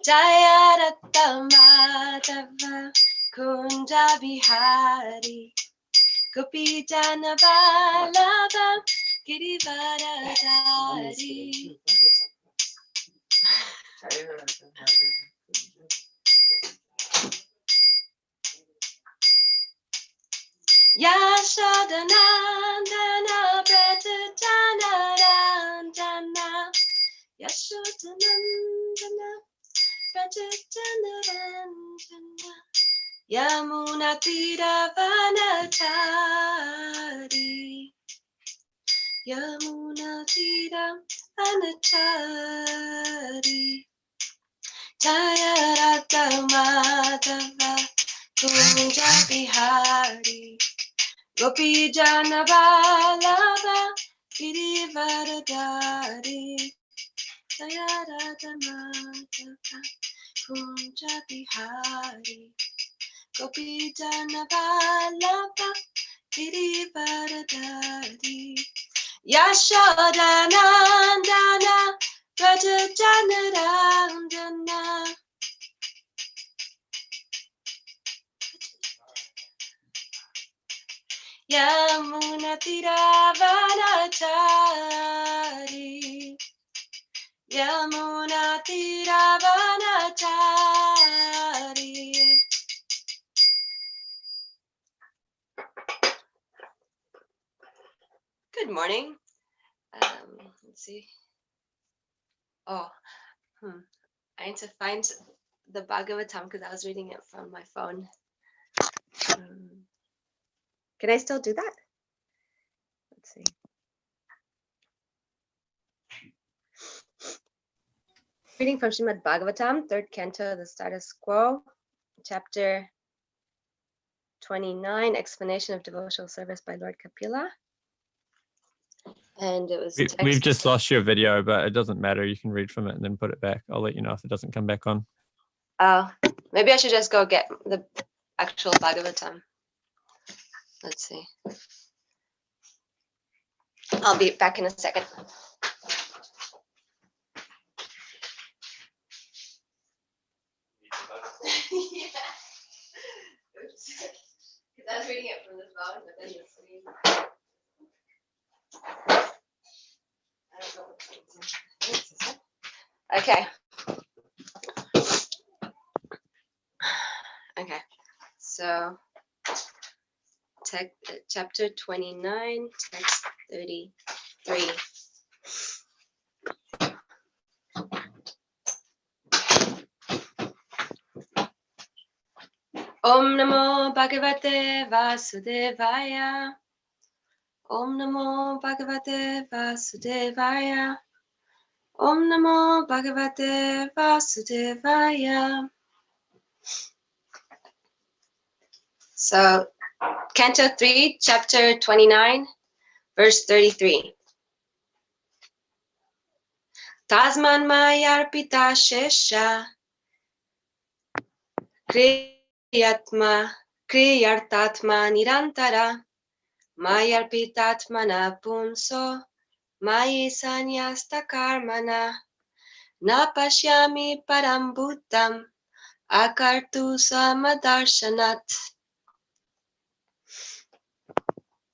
Jayarata Madhava Kunja Bihari Gopi Jana Vallabha Girivaradari Yashodanandana Braja Jana Randana Yashodanandana Braja Jana Randana Yamuna Tira Vanachari Yamuna Tira Vanachari Jayarata Madhava Kunja Bihari Gopi Jana Vallabha Girivaradari Jayarata Madhava Kunja Bihari Gopi Jana Vallabha Girivaradari Yashodanandana Braja Jana Randana Yamuna Tiravanachari Yamuna Tiravanachari. Good morning. Let's see. Oh, I need to find the Bhagavatam because I was reading it from my phone. Can I still do that? Let's see. Reading from Srimad Bhagavatam, 3rd canto, the status quo, chapter 29, explanation of devotional service by Lord Kapila. And it was We've just lost your video, but it doesn't matter. You can read from it and then put it back. I'll let you know if it doesn't come back on. Oh, maybe I should just go get the actual Bhagavatam. Let's see. I'll be back in a second. Yeah. Oops. Because I was reading it from the phone, but then the screen. I don't know what it's in. Okay. Okay. So, chapter 29, text 33. Om Namo Bhagavate Vasudevaya. Om Namo Bhagavate Vasudevaya. Om Namo Bhagavate Vasudevaya. So, Canto 3, Chapter 29, verse 33. Tasman Mayarpita Shesha Kriyartatma Nirantara Mayarpitatmana Pumso Mayi Sanyasta Karmana Napashyami Parambutam Akartu Samadarshanat.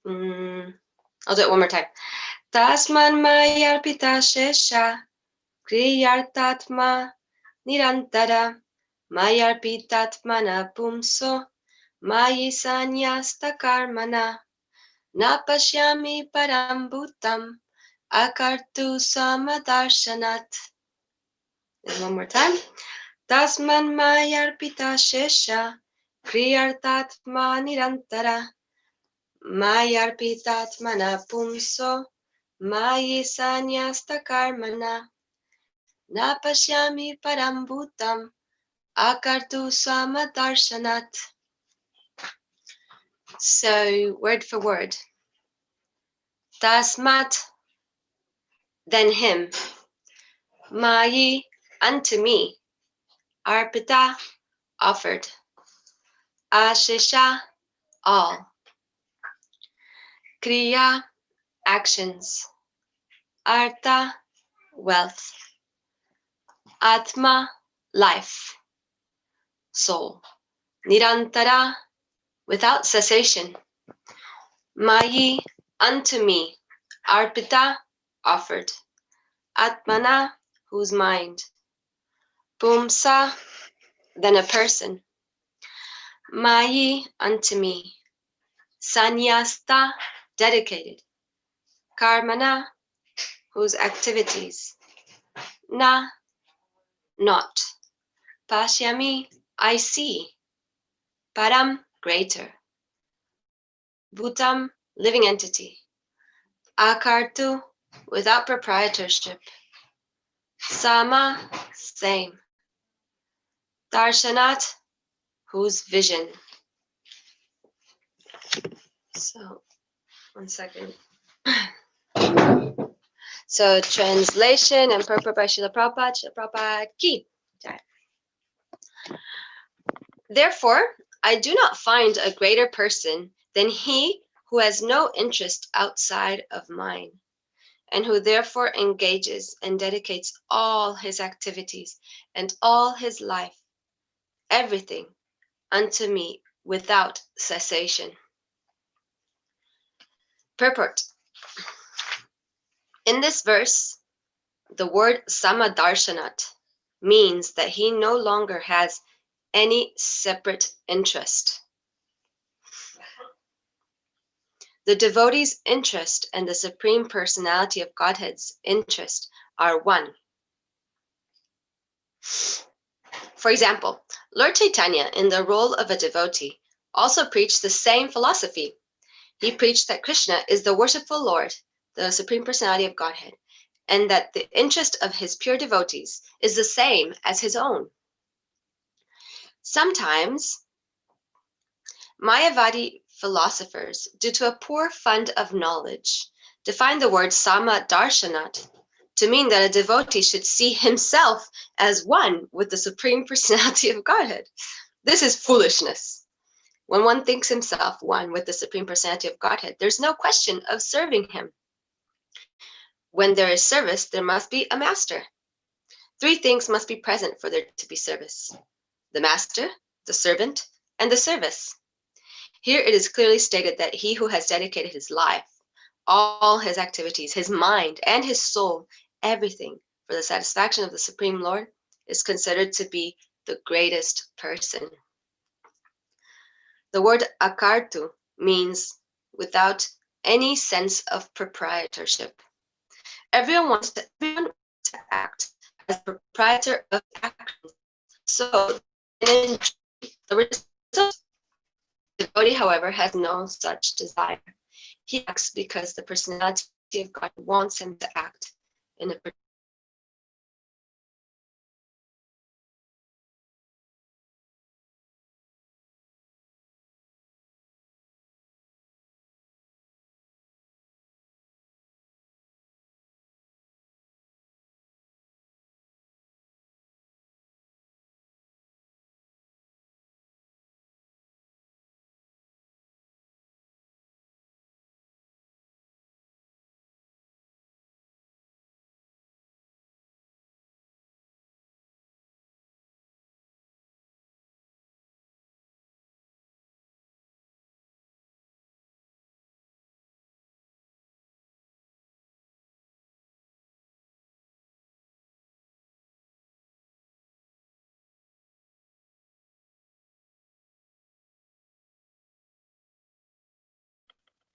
I'll do it one more time. Tasman Mayarpita Shesha Kriyartatma Nirantara Mayarpitatmana Pumso Mayi Sanyasta Karmana Napashyami Parambutam Akartu Samadarshanat. And one more time. Tasman Mayarpita Shesha Kriyartatma Nirantara Mayarpitatmana Pumso Mayi Sanyasta Karmana Napashyami Parambutam Akartu Samadarshanat. So, word for word. Tasmat, then him. Mayi, unto me. Arpita, offered. Ashesha, all. Kriya, actions. Artha, wealth. Atma, life, soul. Nirantara, without cessation. Mayi, unto me. Arpita, offered. Atmana, whose mind. Pumsa, then a person. Mayi, unto me. Sanyasta, dedicated. Karmana, whose activities. Na, not. Pashyami, I see. Param, greater. Bhutam, living entity. Akartu, without proprietorship. Sama, same. Darshanat, whose vision. So, 1 second. So, translation and purport by Srila Prabhupada. Srila Prabhupada ki. Therefore, I do not find a greater person than he who has no interest outside of mine, and who therefore engages and dedicates all his activities and all his life, everything, unto me without cessation. Purport. In this verse, the word samadarshanat means that he no longer has any separate interest. The devotee's interest and the Supreme Personality of Godhead's interest are one. For example, Lord Chaitanya, in the role of a devotee, also preached the same philosophy. He preached that Krishna is the worshipful Lord, the Supreme Personality of Godhead, and that the interest of his pure devotees is the same as his own. Sometimes, Mayavadi philosophers, due to a poor fund of knowledge, define the word sama darshanat to mean that a devotee should see himself as one with the Supreme Personality of Godhead. This is foolishness. When one thinks himself one with the Supreme Personality of Godhead, there's no question of serving him. When there is service, there must be a master. 3 things must be present for there to be service: the master, the servant, and the service. Here it is clearly stated that he who has dedicated his life, all his activities, his mind, and his soul, everything for the satisfaction of the Supreme Lord, is considered to be the greatest person. The word akartu means without any sense of proprietorship. Everyone wants to act as proprietor of actions. So, the result, the devotee, however, has no such desire. He acts because the personality of God wants him to act in a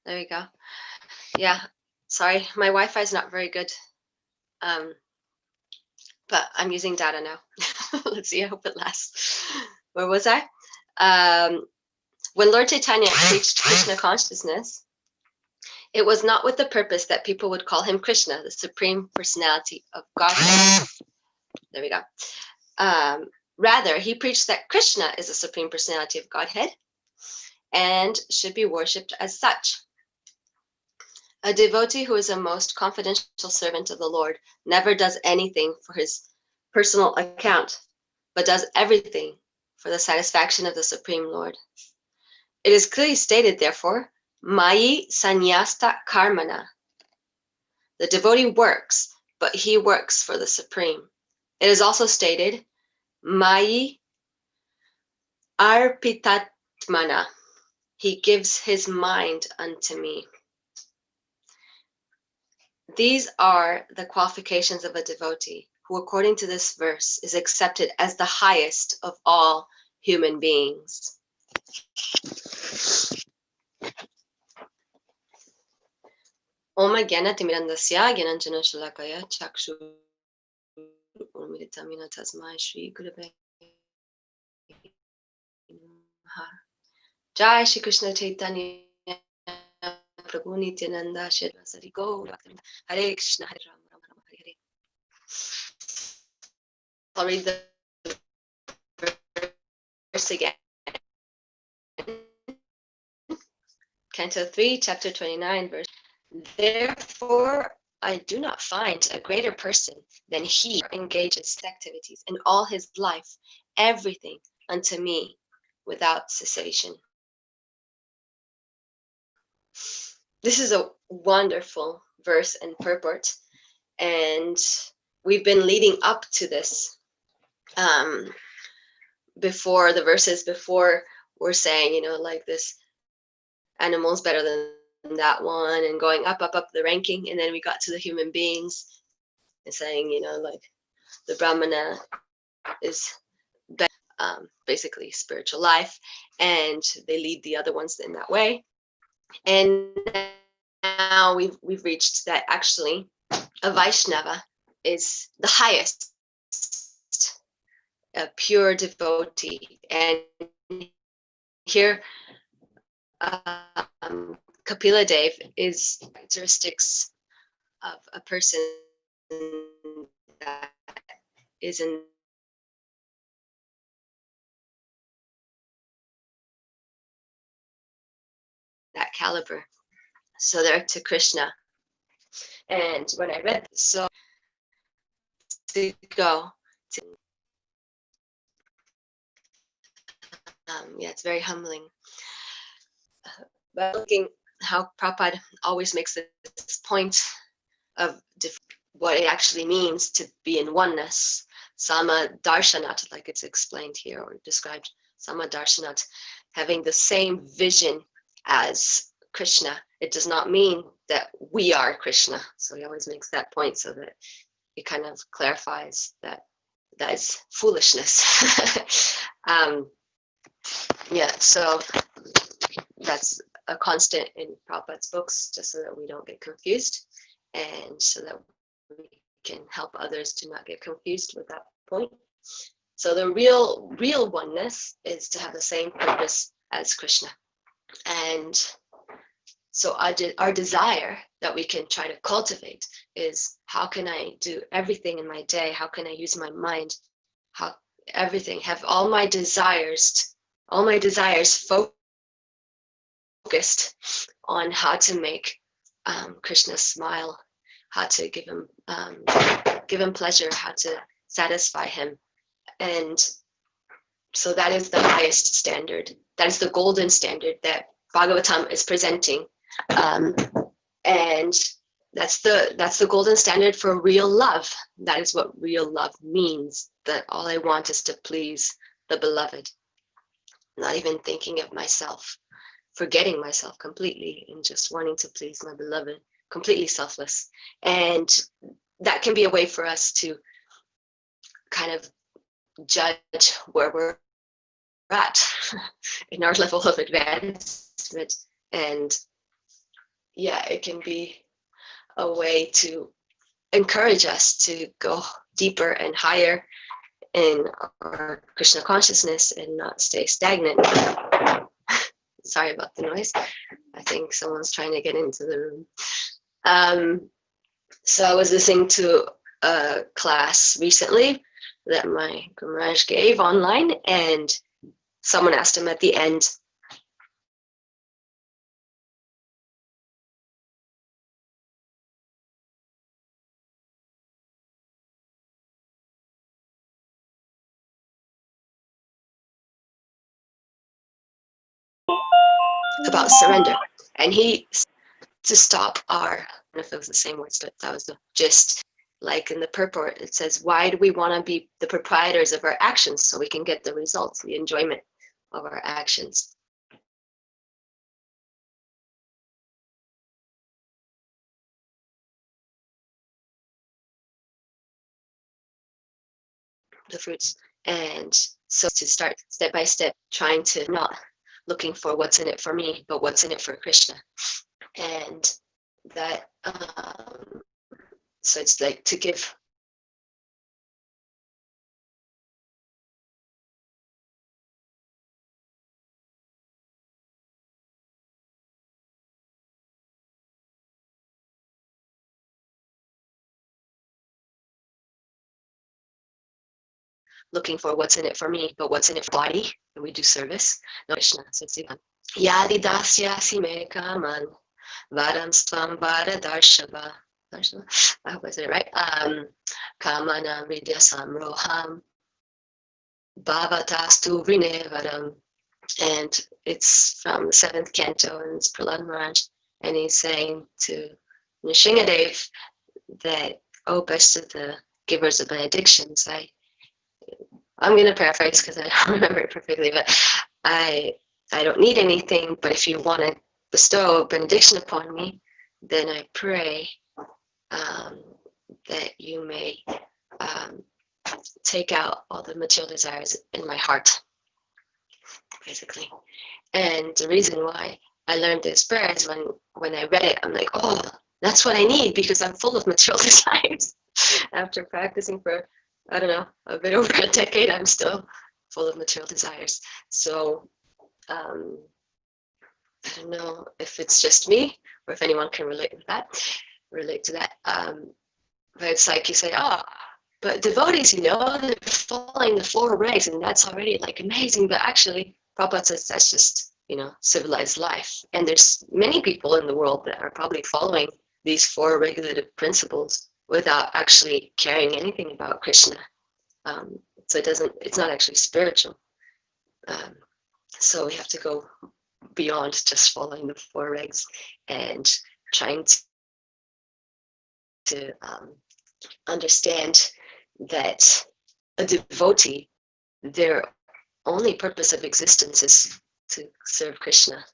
There you go. Yeah, sorry, my Wi-Fi is not very good, but I'm using data now. Let's see, I hope it lasts. Where was I? When Lord Chaitanya preached Krishna consciousness, it was not with the purpose that people would call him Krishna, the Supreme Personality of Godhead. There we go. Rather, he preached that Krishna is the Supreme Personality of Godhead and should be worshipped as such. A devotee who is a most confidential servant of the Lord never does anything for his personal account, but does everything for the satisfaction of the Supreme Lord. It is clearly stated, therefore, Mayi Sanyasta Karmana. The devotee works, but he works for the Supreme. It is also stated, Mai arpitatmana. He gives his mind unto me. These are the qualifications of a devotee who, according to this verse, is accepted as the highest of all human beings. Om Gyana Timirandasya Gyananjana Shalakaya Chakshu Urmilitamina Tasmai Shri Gurave Namaha. Jai Shri Krishna Chaitanya Prabhu Nityananda Shri Vasari Gaura Hare Krishna Hare Rama Rama Rama Hare Hare. I'll read the verse again. Canto 3, chapter 29, verse. Therefore, I do not find a greater person than he who engages activities in all his life, everything unto me without cessation. This is a wonderful verse and purport, and we've been leading up to this before the verses before we're saying, you know, like this animal's better than that one, and going up the ranking, and then we got to the human beings and saying, you know, like the Brahmana is better, basically spiritual life, and they lead the other ones in that way. And now we've reached that actually a Vaishnava is the highest, a pure devotee. And here Kapila Dev is characteristics of a person that is in that caliber. So they're to Krishna. And when I read this, so to go to, yeah, it's very humbling. But looking how Prabhupada always makes this point of what it actually means to be in oneness, Sama Darshanat, like it's explained here or described, Sama Darshanat, having the same vision as Krishna. It does not mean that we are Krishna. So he always makes that point so that it kind of clarifies that that is foolishness. Yeah, so that's a constant in Prabhupada's books, just so that we don't get confused, and so that we can help others to not get confused with that point. So the real oneness is to have the same purpose as Krishna. And so our desire that we can try to cultivate is, how can I do everything in my day? How can I use my mind? How everything, have all my desires focused on how to make Krishna smile, how to give him pleasure, how to satisfy him. And so that is the highest standard. That is the golden standard that Bhagavatam is presenting. And that's the golden standard for real love. That is what real love means, that all I want is to please the beloved, not even thinking of myself, forgetting myself completely and just wanting to please my beloved, completely selfless. And that can be a way for us to kind of judge where we're at in our level of advancement. And yeah, it can be a way to encourage us to go deeper and higher in our Krishna consciousness and not stay stagnant. Sorry about the noise. I think someone's trying to get into the room. So I was listening to a class recently that my Guru Maharaj gave online, and someone asked him at the end, about surrender. And he, to stop our, I don't know if it was the same words, but that was the gist. like in the purport, it says, why do we want to be the proprietors of our actions so we can get the results, the enjoyment of our actions? The fruits. And so to start step by step, trying to not looking for what's in it for me, but what's in it for Krishna. And that, so it's like to give looking for what's in it for me, but what's in it for body, and we do service. No Krishna. So it's Yadi dasya me kaman varam svam vara darshava. I hope I said it right. Kamana vidya samroham bhavatastu vrinevaram. And it's from the 7th canto, and it's Prahlad Maharaj, and he's saying to Nrsingadev that, oh, best of the givers of benedictions, I'm going to paraphrase because I don't remember it perfectly, but I don't need anything, but if you want to bestow a benediction upon me, then I pray that you may take out all the material desires in my heart, basically. And the reason why I learned this prayer is when I read it, I'm like, oh, that's what I need, because I'm full of material desires. After practicing for, I don't know, a bit over a decade, I'm still full of material desires. So I don't know if it's just me or if anyone can relate to that. But it's like you say, oh, but devotees, they're following the 4 regs, and that's already like amazing. But actually, Prabhupada says that's just, civilized life. And there's many people in the world that are probably following these 4 regulative principles without actually caring anything about Krishna. So it's not actually spiritual. So we have to go beyond just following the 4 regs and trying to understand that a devotee, their only purpose of existence is to serve Krishna,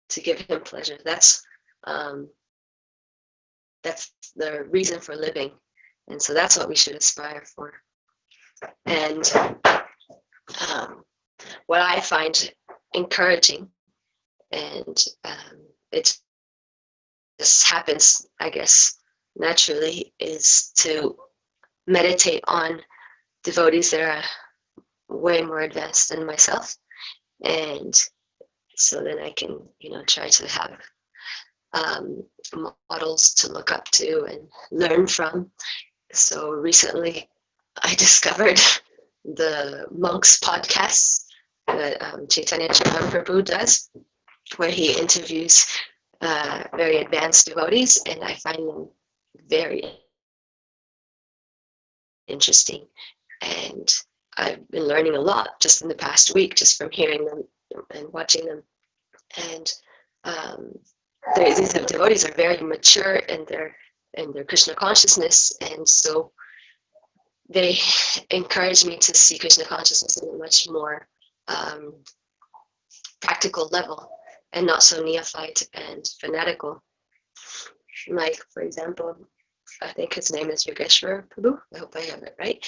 to give him pleasure. That's the reason for living. And so that's what we should aspire for. And what I find encouraging, and it just happens, I guess, naturally, is to meditate on devotees that are way more advanced than myself. And so then I can, try to have models to look up to and learn from. So recently I discovered the monks podcasts that Chaitanya Mahaprabhu does, where he interviews very advanced devotees, and I find them very interesting. And I've been learning a lot just in the past week, just from hearing them and watching them. And these devotees are very mature in their Krishna consciousness, and so they encourage me to see Krishna consciousness in a much more practical level, and not so neophyte and fanatical. Like, for example, I think his name is Yogeshwar Prabhu. I hope I have it right.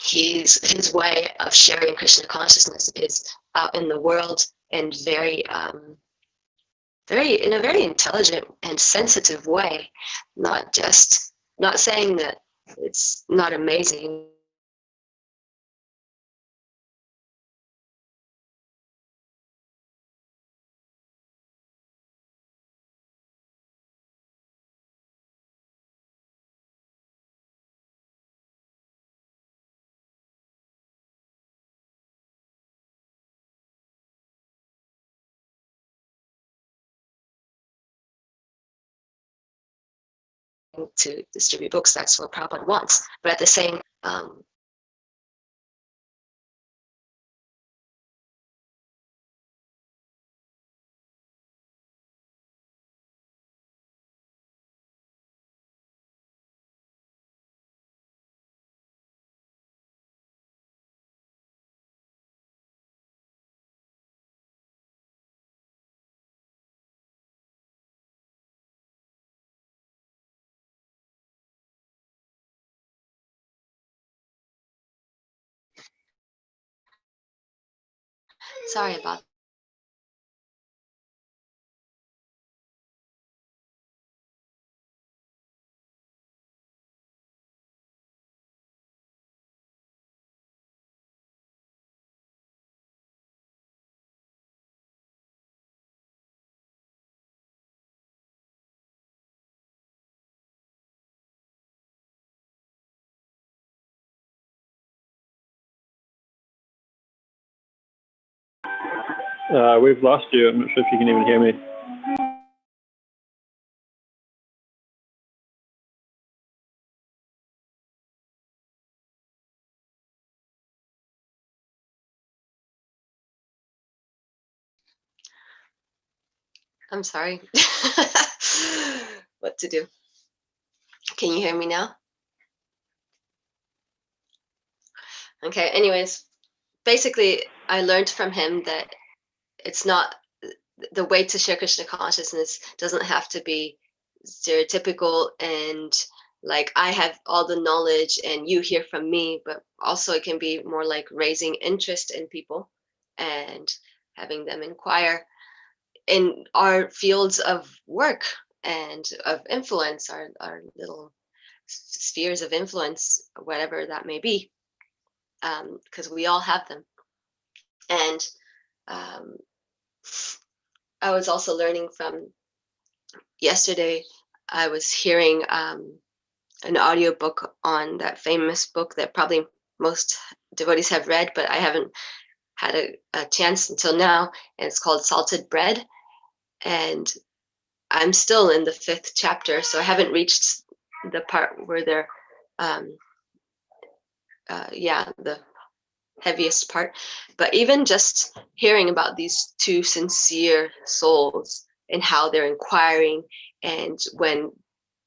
His way of sharing Krishna consciousness is out in the world, and in a very intelligent and sensitive way. Not saying that it's not amazing. To distribute books, that's what Prabhupada wants. But at the same Sorry about We've lost you. I'm not sure if you can even hear me. I'm sorry. What to do? Can you hear me now? Okay, anyways, basically, I learned from him that it's not the way to share Krishna consciousness doesn't have to be stereotypical and like I have all the knowledge and you hear from me, but also it can be more like raising interest in people and having them inquire in our fields of work and of influence, our little spheres of influence, whatever that may be, because we all have them. And um, I was also learning from yesterday. I was hearing an audiobook on that famous book that probably most devotees have read, but I haven't had a chance until now. And it's called Salted Bread. And I'm still in the 5th chapter, so I haven't reached the part where they're, the heaviest part. But even just hearing about these two sincere souls and how they're inquiring, and when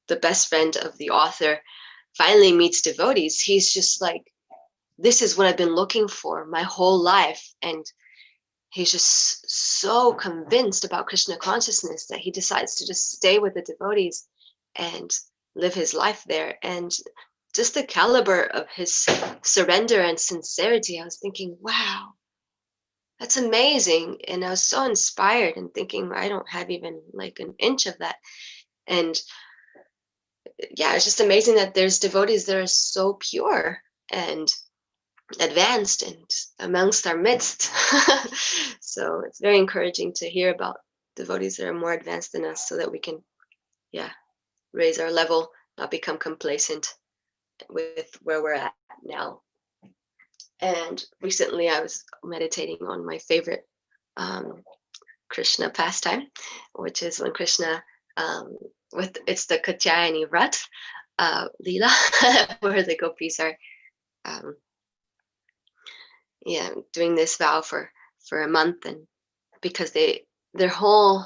the best friend of the author finally meets devotees, he's just like, this is what I've been looking for my whole life. And he's just so convinced about Krishna consciousness that he decides to just stay with the devotees and live his life there. And just the caliber of his surrender and sincerity, I was thinking, wow, that's amazing. And I was so inspired and thinking, I don't have even like an inch of that. And yeah, it's just amazing that there's devotees that are so pure and advanced and amongst our midst. So it's very encouraging to hear about devotees that are more advanced than us so that we can, raise our level, not become complacent with where we're at now. And recently I was meditating on my favorite Krishna pastime, which is when Krishna, it's the Katyayani Vrat, Leela, where the gopis are um, doing this vow for a month, and because their whole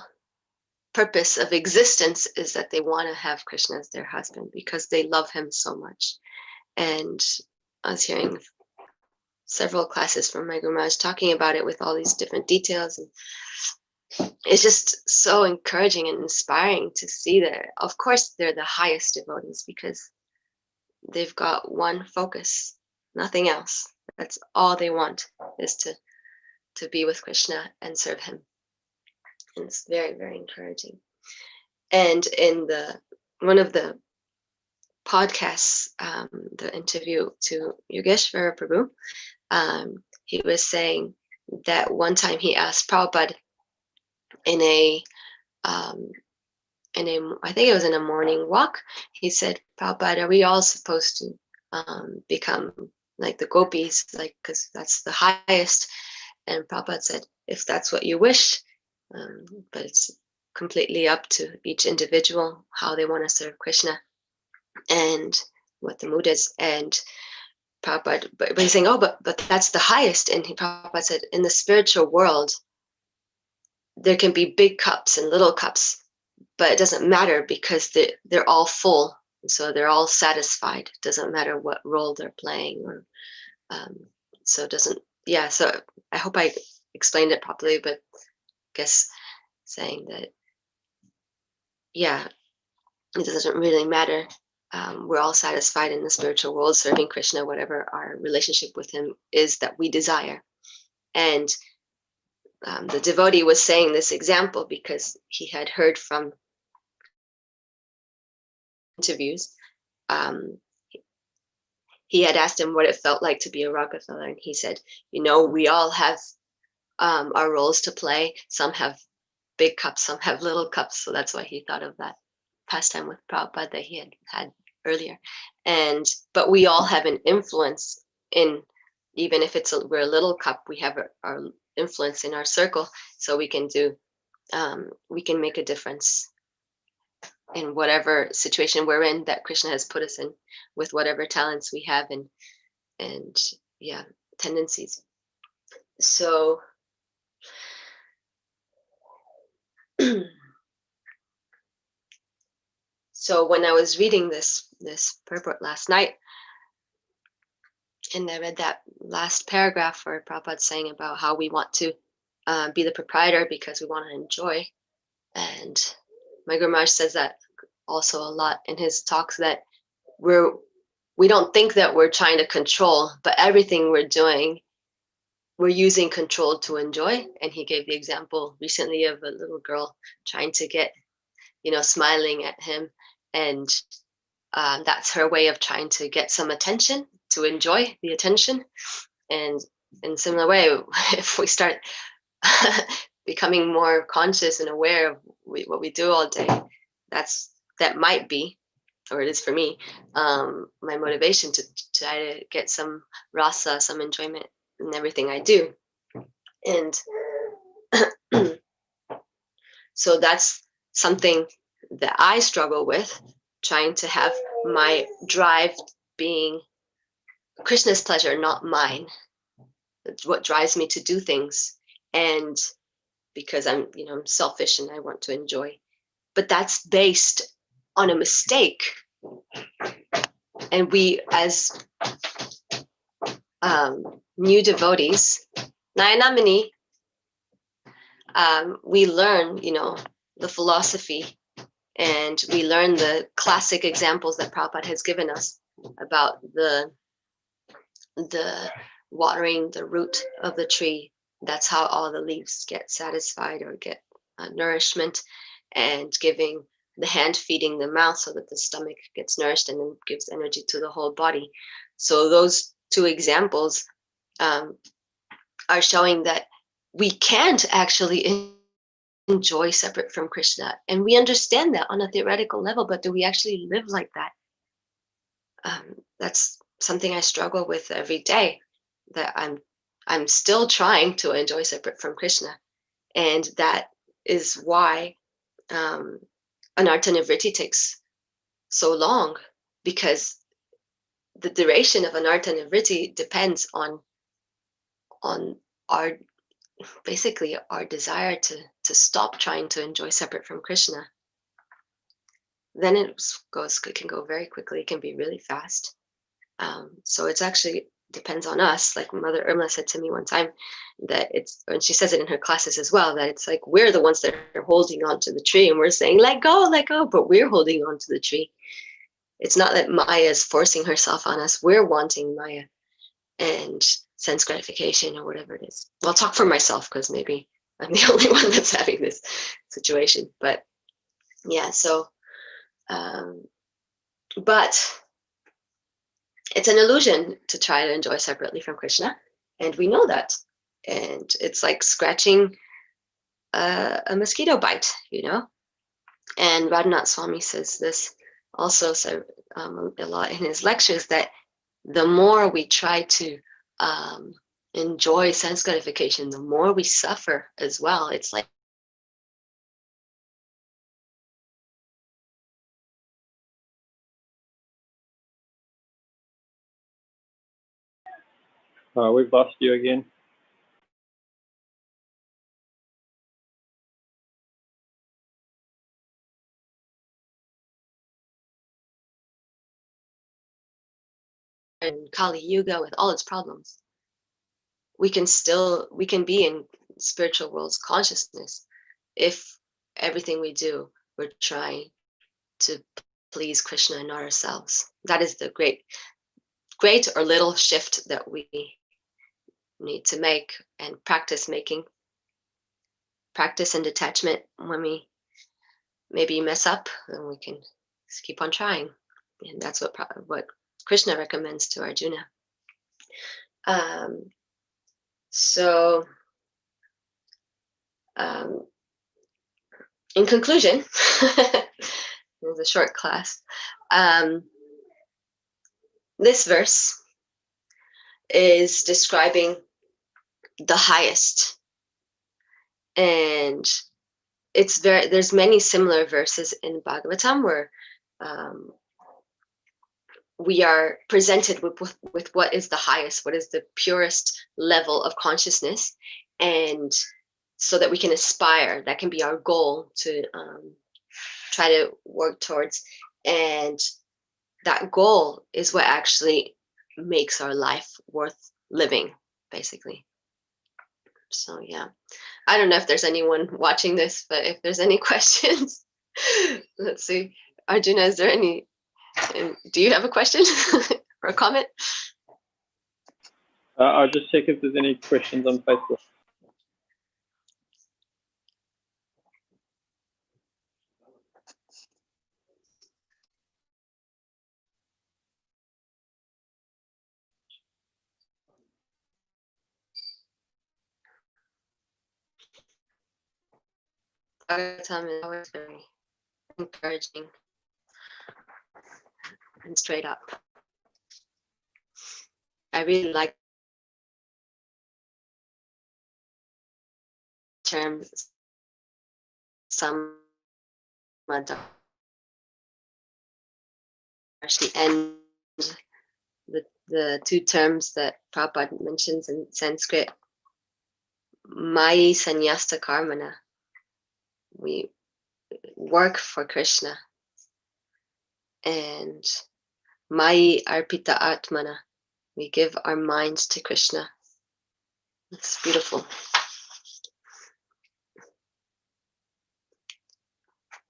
purpose of existence is that they want to have Krishna as their husband because they love him so much. And I was hearing several classes from my Guru Maharaj talking about it with all these different details, and it's just so encouraging and inspiring to see that of course they're the highest devotees because they've got one focus, nothing else. That's all they want, is to be with Krishna and serve him. And it's very, very encouraging. And in one of the podcasts, the interview to Yogeshwara Prabhu, he was saying that one time he asked Prabhupada in a I think it was in a morning walk, he said, Prabhupada, are we all supposed to become like the gopis, like, because that's the highest? And Prabhupada said, if that's what you wish, but it's completely up to each individual how they want to serve Krishna and what the mood is. And Prabhupada, but he's saying, oh, but that's the highest. And Prabhupada said, in the spiritual world, there can be big cups and little cups, but it doesn't matter because they're all full. So they're all satisfied. It doesn't matter what role they're playing, or so it doesn't. Yeah. So I hope I explained it properly, but I guess saying that, it doesn't really matter. We're all satisfied in the spiritual world, serving Krishna, whatever our relationship with him is that we desire. And the devotee was saying this example because he had heard from interviews. He had asked him what it felt like to be a Rockefeller, and he said, we all have our roles to play. Some have big cups, some have little cups. So that's why he thought of that pastime with Prabhupada that he had earlier. But we all have an influence in, even if we're a little cup, we have our influence in our circle. So we can make a difference in whatever situation we're in that Krishna has put us in, with whatever talents we have and tendencies. So so when I was reading this purport last night, and I read that last paragraph where Prabhupada's saying about how we want to be the proprietor because we want to enjoy, and my Guru Maharaj says that also a lot in his talks, that we don't think that we're trying to control, but everything we're doing, we're using control to enjoy. And he gave the example recently of a little girl trying to get, smiling at him, and that's her way of trying to get some attention, to enjoy the attention. And in a similar way, if we start becoming more conscious and aware of what we do all day, that might be, or it is for me, my motivation to try to get some rasa, some enjoyment in everything I do. And so that's something that I struggle with, trying to have my drive being Krishna's pleasure, not mine. It's what drives me to do things. And because I'm selfish and I want to enjoy. But that's based on a mistake. And we, as new devotees, Nayanamini, we learn, the philosophy, and we learn the classic examples that Prabhupada has given us about the watering the root of the tree. That's how all the leaves get satisfied or get nourishment, and giving the hand feeding the mouth so that the stomach gets nourished and then gives energy to the whole body. So those two examples are showing that we can't actually enjoy separate from Krishna. And we understand that on a theoretical level, but do we actually live like that? That's something I struggle with every day, that I'm still trying to enjoy separate from Krishna. And that is why Anartha Nivritti takes so long, because the duration of Anartha Nivritti depends on our, basically our desire to stop trying to enjoy separate from Krishna. Then it can go very quickly. It can be really fast. So it's actually depends on us. Like Mother Irma said to me one time, that and she says it in her classes as well, that it's like we're the ones that are holding on to the tree, and we're saying let go, but we're holding on to the tree. It's not that Maya is forcing herself on us. We're wanting Maya and sense gratification or whatever it is. Well, I'll talk for myself because maybe I'm the only one that's having this situation. But yeah, so but it's an illusion to try to enjoy separately from Krishna, and we know that. And it's like scratching a mosquito bite, And Radhanath Swami says this also, so a lot in his lectures, that the more we try to enjoy sense gratification, the more we suffer as well. It's like We've lost you again. in Kali Yuga with all its problems, we can be in spiritual world's consciousness if everything we do, we're trying to please Krishna and not ourselves. That is the great or little shift that we need to make and practice making. practice and detachment. When we maybe mess up, then we can just keep on trying. And that's what Krishna recommends to Arjuna. So in conclusion, it was a short class. This verse is describing the highest, and there's many similar verses in Bhagavatam where we are presented with what is the highest, what is the purest level of consciousness, and so that we can aspire. That can be our goal to try to work towards, and that goal is what actually makes our life worth living, basically. So yeah, I don't know if there's anyone watching this, but if there's any questions, let's see. Arjuna, is there any, do you have a question or a comment? I'll just check if there's any questions on Facebook. Bhagavatam is always very encouraging and straight up. I really like terms Samadarshi and the two terms that Prabhupada mentions in Sanskrit, Mayi Sanyasta Karmana. We work for Krishna, and Mayi Arpita Atmana. We give our minds to Krishna. It's beautiful.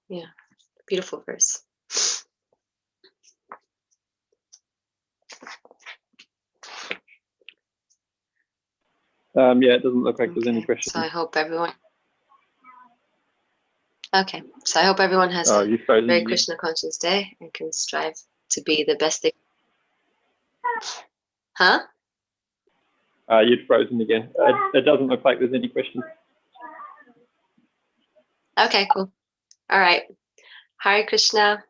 Yeah, beautiful verse. Yeah, it doesn't look like there's any questions. So I hope everyone. Okay, so I hope everyone has a very Krishna conscious day and can strive to be the best they. Huh? You'd frozen again. It doesn't look like there's any questions. Okay, cool. All right. Hare Krishna.